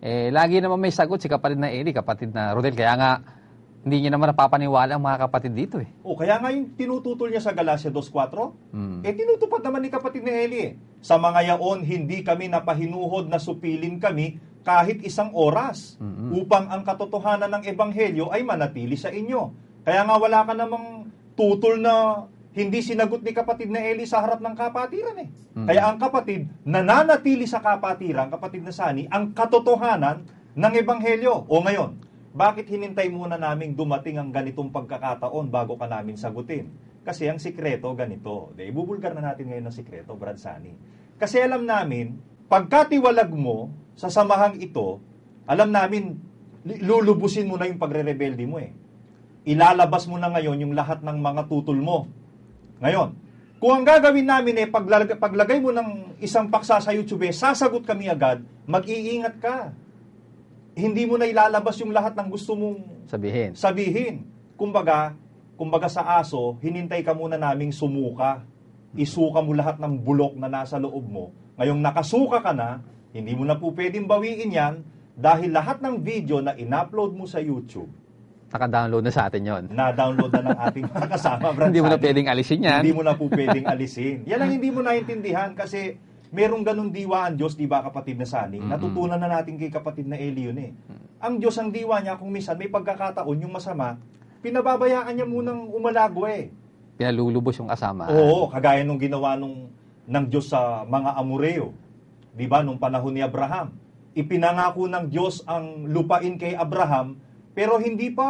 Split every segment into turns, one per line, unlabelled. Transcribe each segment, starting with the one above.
Lagi naman may sagot si kapatid na Eli, kapatid na Rodel. Kaya nga, hindi niya naman napapaniwala ang mga kapatid dito eh.
Kaya nga yung tinututol niya sa Galacia 2.4, tinutupad naman ni kapatid na Eli Sa mga yaon, hindi kami napahinuhod na supilin kami kahit isang oras upang ang katotohanan ng Ebanghelyo ay manatili sa inyo. Kaya nga wala ka namang tutol na hindi sinagot ni kapatid na Eli sa harap ng kapatiran eh. Kaya ang kapatid, nananatili sa kapatiran, kapatid na Sani, ang katotohanan ng Ebanghelyo. O ngayon, bakit hinintay muna naming dumating ang ganitong pagkakataon bago ka namin sagutin? Kasi ang sikreto ganito. Ibubulgar na natin ngayon ang sikreto, Brad Sani. Kasi alam namin, pagkatiwalag mo sa samahang ito, alam namin, lulubusin mo na yung pagre-rebelde mo eh. Ilalabas mo na ngayon yung lahat ng mga tutol mo. Ngayon, kung ang gagawin namin eh, paglagay mo ng isang paksa sa YouTube, sasagot kami agad, mag-iingat ka. Hindi mo na ilalabas yung lahat ng gusto mong sabihin. Kumbaga sa aso, hinintay ka muna naming sumuka. Isuka mo lahat ng bulok na nasa loob mo. Ngayong nakasuka ka na, hindi mo na po pwedeng bawiin yan dahil lahat ng video na in-upload mo sa YouTube,
naka-download na sa atin yon.
Na-download na ng ating mga kasama.
Hindi mo na pwedeng alisin yan.
Hindi mo na po pwedeng alisin. Yan ang hindi mo naintindihan kasi merong ganung diwa ang Diyos, di ba kapatid na Sani? Natutunan na natin kay kapatid na Eli yun eh. Ang Diyos, ang diwa niya, kung minsan may pagkakataon yung masama, pinababayaan niya munang umalago eh.
Pinalulubos yung kasama.
Oo, kagaya nung ginawa ng Diyos sa mga Amoreo. Di ba, nung panahon ni Abraham. Ipinangako ng Diyos ang lupain kay Abraham, pero hindi pa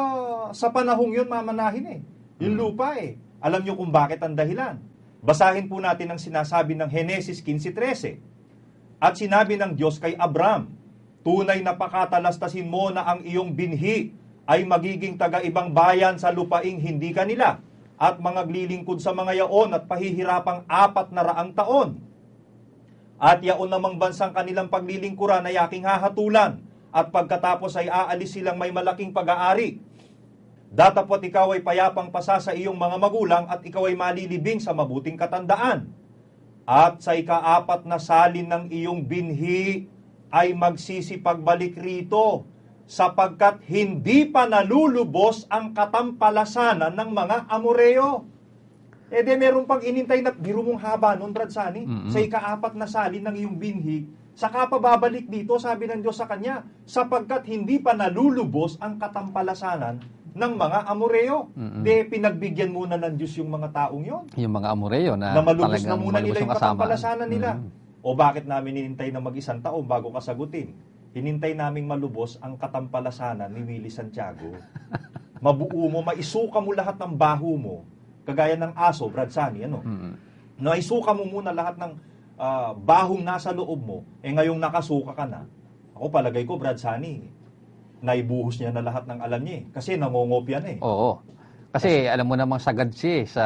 sa panahong yun mamanahin eh. Yung lupa eh. Alam niyo kung bakit ang dahilan. Basahin po natin ang sinasabi ng Henesis 15:13. At sinabi ng Diyos kay Abram, tunay na pakatalastasin mo na ang iyong binhi ay magiging taga-ibang bayan sa lupaing hindi kanila at mangaglilingkod sa mga yaon at pahihirapang 400 taon. At yaon namang bansang kanilang paglilingkuran ay aking hahatulan at pagkatapos ay aalis silang may malaking pag-aari. Datapot ikaw ay payapang pasa sa iyong mga magulang at ikaw ay malilibing sa mabuting katandaan. At sa ika-4 na salin ng iyong binhi ay magsisipagbalik rito sapagkat hindi pa nalulubos ang katampalasanan ng mga Amoreo. Meron pang inintay na biro mong haba nun, Brad Sani, sa ika-4 na salin ng iyong binhi, saka pa babalik dito, sabi ng Diyos sa kanya, sapagkat hindi pa nalulubos ang katampalasanan ng mga Amoreo. Pinagbigyan muna ng Diyos yung mga taong yon.
Yung mga Amoreo na
malubos na muna nila yung katampalasanan nila. O bakit namin hinintay na mag-isang taon bago kasagutin? Hinintay naming malubos ang katampalasanan ni Willie Santiago. Mabuo mo, maisuka mo lahat ng baho mo, kagaya ng aso, Brad Sani, naisuka mo muna lahat ng bahong nasa loob mo, ngayong nakasuka ka na. Ako palagay ko, Brad Sani, naibuhos niya na lahat ng alam niya kasi nangongopya na eh.
Oo. Kasi alam mo namang sagad siya sa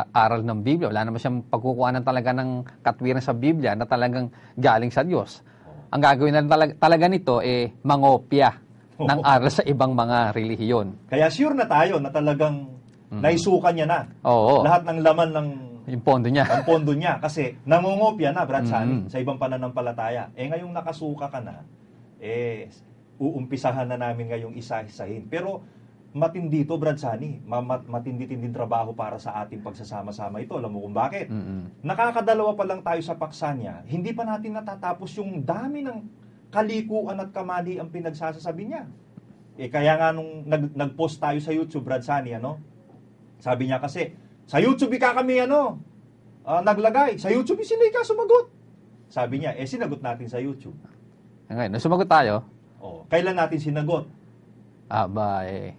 aral ng Biblia. Wala naman siyang pagkukuhanan talaga ng katwiran sa Biblia na talagang galing sa Diyos. Ang gagawin na talaga nito mangopya ng aral sa ibang mga relihiyon.
Kaya sure na tayo na talagang naisukan niya na.
Oo.
Lahat ng laman ng
yung pondo niya.
Ang pondo niya kasi nangongopya na, Brad Sani, sa ibang pananampalataya. Ngayong nakasuka ka na, uumpisahan na namin ngayong isa-isahin. Pero matindi to, Brad Sani. Matindi-tinding trabaho para sa ating pagsasama-sama ito. Alam mo kung bakit? Nakakadalawa pa lang tayo sa paksa niya. Hindi pa natin natatapos yung dami ng kalikuan at kamali ang pinagsasasabi niya. Kaya nga nung nag-post tayo sa YouTube, Brad Sani, sabi niya kasi, sa YouTube kami naglagay. Sa YouTube sila sumagot. Sabi niya, sinagot natin sa YouTube.
Ngayon, sumagot tayo?
Kailan natin sinagot?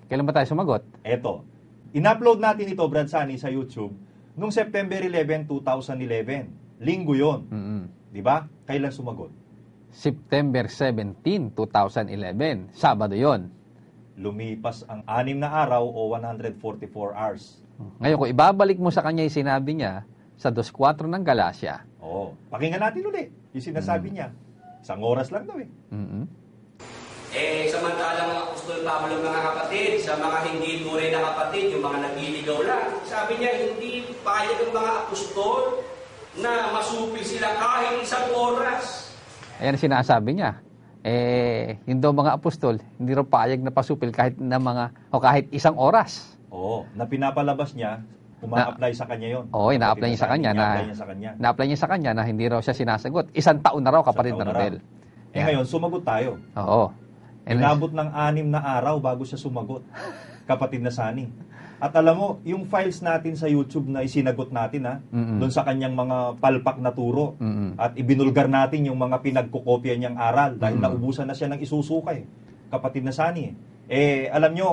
Kailan ba tayo sumagot?
Eto. In-upload natin ito, Brad Sani, sa YouTube noong September 11, 2011. Linggo yon. Di ba? Kailan sumagot?
September 17, 2011. Sabado yon.
Lumipas ang 6 na araw o 144 hours.
Ngayon, kung ibabalik mo sa kanya yung sinabi niya sa 2.4 ng Galacia.
Pakinggan natin ulit yung sinasabi niya. Isang oras lang daw eh.
Samantalang mga apostol Pablo, mga kapatid, sa mga hindi tunay na kapatid, yung mga nagliligaw lang, sabi niya, hindi payag ang mga apostol na masupil sila kahit isang oras.
Ayan sinasabi niya. Yung daw mga apostol, hindi raw payag na pasupil kahit isang oras.
Oo, na pinapalabas niya, uma-apply sa kanya yon.
Oo, ina-apply niya sa kanya na sa kanya na hindi raw siya sinasagot. 1 taon na raw, kapatid na Rodel.
Ngayon, sumagot tayo.
Oo.
Inabot ng 6 na araw bago siya sumagot, kapatid na Sani. At alam mo, yung files natin sa YouTube na isinagot natin doon sa kanyang mga palpak na turo, at ibinulgar natin yung mga pinagkukopya niyang aral dahil naubusan na siya ng isusukay, kapatid na Sani. Alam nyo,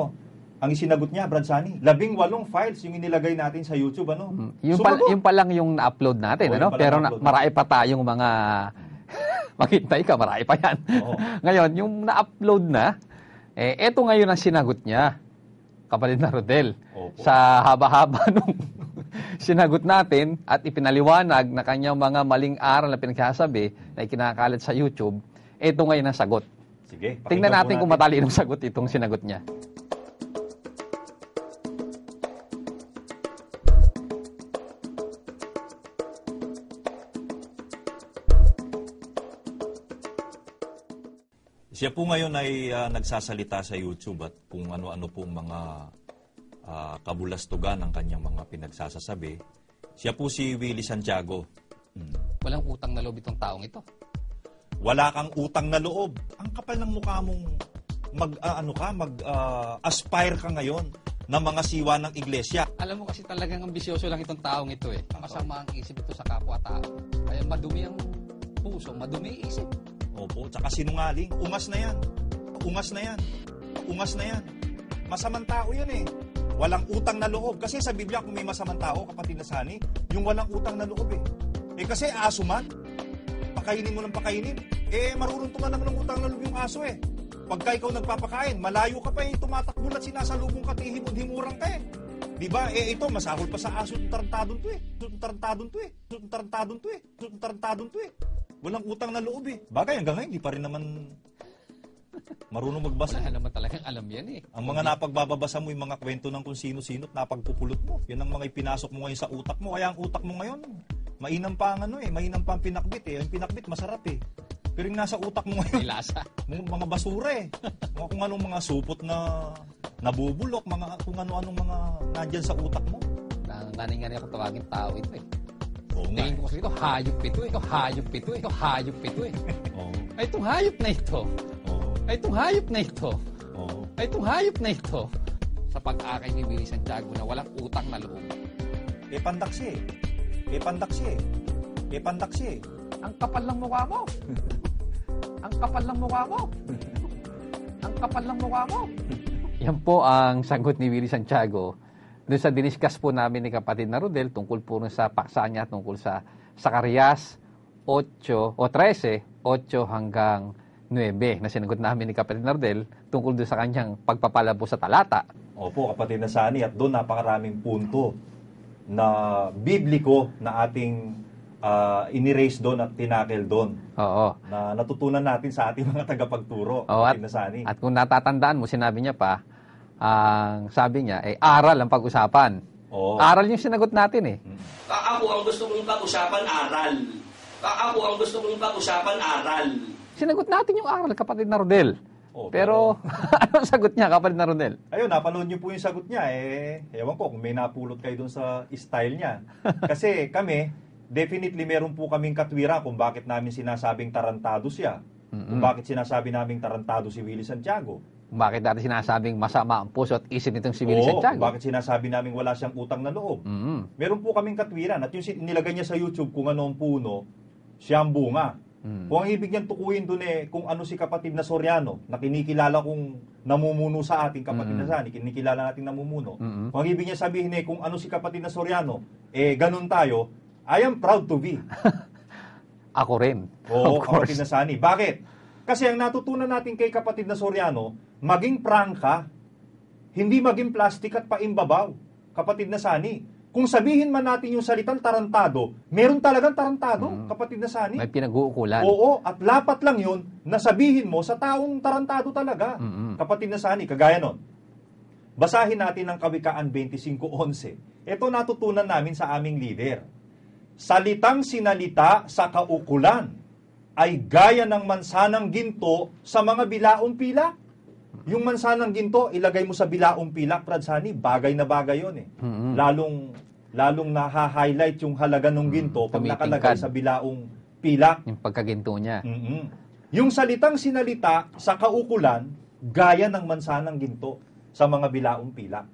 ang isinagot niya, Brad Sani, 18 files yung inilagay natin sa YouTube, ano?
Yung pa lang yung na-upload natin, ano? Pero marami pa tayong mga maghintay ka, marami pa yan. Ngayon, yung na-upload na, eto ngayon ang sinagot niya, kapatid na Rodel. Sa haba-haba nung sinagot natin at ipinaliwanag na kanyang mga maling aral na pinagsasabi na ikinakalat sa YouTube, eto ngayon ang sagot.
Sige,
tingnan natin kung matalinong sagot itong sinagot niya.
Siya po ngayon ay nagsasalita sa YouTube at kung ano-ano pong mga kabulastugan ng kanyang mga pinagsasasabi. Siya po si Willie Santiago.
Walang utang na loob itong taong ito.
Wala kang utang na loob. Ang kapal ng mukha mong aspire ka ngayon ng mga siwa ng iglesia.
Alam mo kasi talagang ambisyoso lang itong taong ito eh. Masama ang isip ito sa kapwa-tao. Kaya madumi ang puso, madumi ang isip.
Opo, tsaka sinungaling. Ungas na yan. Ungas na yan. Ungas na yan. Masamang tao yan eh. Walang utang na loob. Kasi sa Biblia, kung may masamang tao, kapatid na Sani, yung walang utang na loob eh. Kasi aso man, pakainin mo ng pakainin. Maruruntungan naman ng utang na loob yung aso eh. Pagka ikaw nagpapakain, malayo ka pa eh, tumatakbo at sinasalubong ka, himod-himurang ka eh. Diba? Ito, masahol pa sa aso yung tarantadon to eh. Tarantadon to eh. Walang utang na loob eh. Bagay, hanggang ngayon, hindi pa rin naman marunong magbasa.
Wala naman talagang alam yan eh.
Ang mga napagbababasa mo, yung mga kwento ng kung sino-sino at napagpupulot mo. Yan ang mga ipinasok mo ngayon sa utak mo. Kaya ang utak mo ngayon, mainam pa ang mainam pa ang pinakbit eh. Ang pinakbit, masarap eh. Pero yung nasa utak mo ngayon,
may lasa.
Mga basura eh. Kung anong mga supot na nabubulok, kung ano-anong mga nandyan sa utak mo.
Naningani ako tawagin tao ito eh.
Tingin
ko kasi ito, hayop ito eh. Ito hayop ito eh. Ay, itong hayop na ito. Ay, itong hayop na ito. Ay, itong hayop na ito. Sa pag-akay ni Willie Santiago na walang utang na loob.
Pandaksi.
Ang kapal ng mukha mo. Ang kapal ng mukha mo. Ang kapal ng mukha mo. Yan po ang sagot ni Willie Santiago doon sa diniscuss po namin ni kapatid na Rodel tungkol po sa paksa niya tungkol sa Zacarias 8 o 13, 8 hanggang 9 na sinagot namin ni kapatid na Rodel tungkol doon sa kanyang pagpapalabo sa talata.
Opo, kapatid na Sani, at doon napakaraming punto na bibliko na ating inirace doon at tinakel doon.
Oo.
Na natutunan natin sa ating mga tagapagturo, kapatid na Sani.
At kung natatandaan mo, sinabi niya pa, sabi niya, aral ang pag-usapan.
Oo.
Aral yung sinagot natin eh.
Ako ang gusto mong pag-usapan, aral. Ako ang gusto mong pag-usapan, aral.
Sinagot natin yung aral, kapatid na Rodel. Pero ano sagot niya, kapatid na Rodel?
Ayun, napanood niyo po yung sagot niya. Ewan ko kung may napulot kayo doon sa style niya. Kasi kami, definitely meron po kaming katwira kung bakit namin sinasabing tarantado siya. Kung bakit sinasabi naming tarantado si Willie Santiago.
Bakit dati sinasabing masama ang puso at isip nitong si Willie Santiago?
Bakit sinasabi namin wala siyang utang na loob? Meron po kaming katwiran. At yung nilagay niya sa YouTube, kung ano ang puno, siya ang bunga. Kung ang ibig niyang tukuyin doon kung ano si kapatid na Soriano, na kinikilala kong namumuno sa ating kapatid na Sani, kinikilala nating namumuno. Kung ang ibig niya sabihin kung ano si kapatid na Soriano, ganun tayo, I am proud to be.
Ako rin.
Oo, kapatid na Sani. Bakit? Kasi ang natutunan natin kay kapatid na Soriano, maging prangka, hindi maging plastic at paimbabaw. Kapatid na Sani. Kung sabihin man natin yung salitang tarantado, meron talagang tarantado, kapatid na Sani.
May pinag-uukulan.
Oo, at lapat lang yun na sabihin mo sa taong tarantado talaga. Kapatid na Sani, kagaya nun. Basahin natin ang Kawikaan 25:11. Ito natutunan namin sa aming leader. Salitang sinalita sa kaukulan. ay gaya ng mansanang ginto sa mga bilaong pilak. Yung mansanang ginto, ilagay mo sa bilaong pilak, Brad Sunny, bagay na bagay yun eh. Lalong na-highlight yung halaga ng ginto pag nakalagay sa bilaong pilak.
Yung pagkaginto niya.
Yung salitang sinalita sa kaukulan, gaya ng mansanang ginto sa mga bilaong pilak.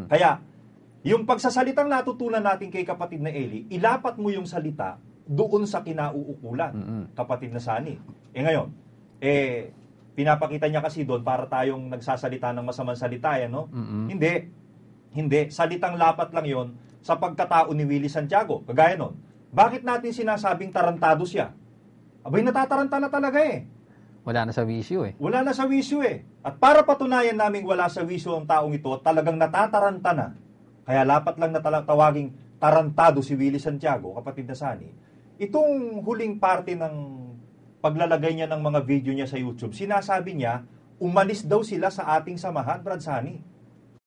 Kaya, yung pagsasalitang natutunan natin kay kapatid na Eli, ilapat mo yung salita doon sa kinauukulan, kapatid na Sunny. Ngayon, pinapakita niya kasi doon para tayong nagsasalita ng masamang salita, no? Hindi. Salitang lapat lang yon sa pagkatao ni Willie Santiago. Kagaya nun, bakit natin sinasabing tarantado siya? Abay, natataranta na talaga eh.
Wala na sa wisyo eh.
Wala na sa wisyo eh. At para patunayan naming wala sa wisyo ang taong ito, talagang natataranta na. Kaya lapat lang na tawaging tarantado si Willie Santiago, kapatid na Sunny. Itong huling parte ng paglalagay niya ng mga video niya sa YouTube, sinasabi niya, umalis daw sila sa ating samahan, Brad Sunny.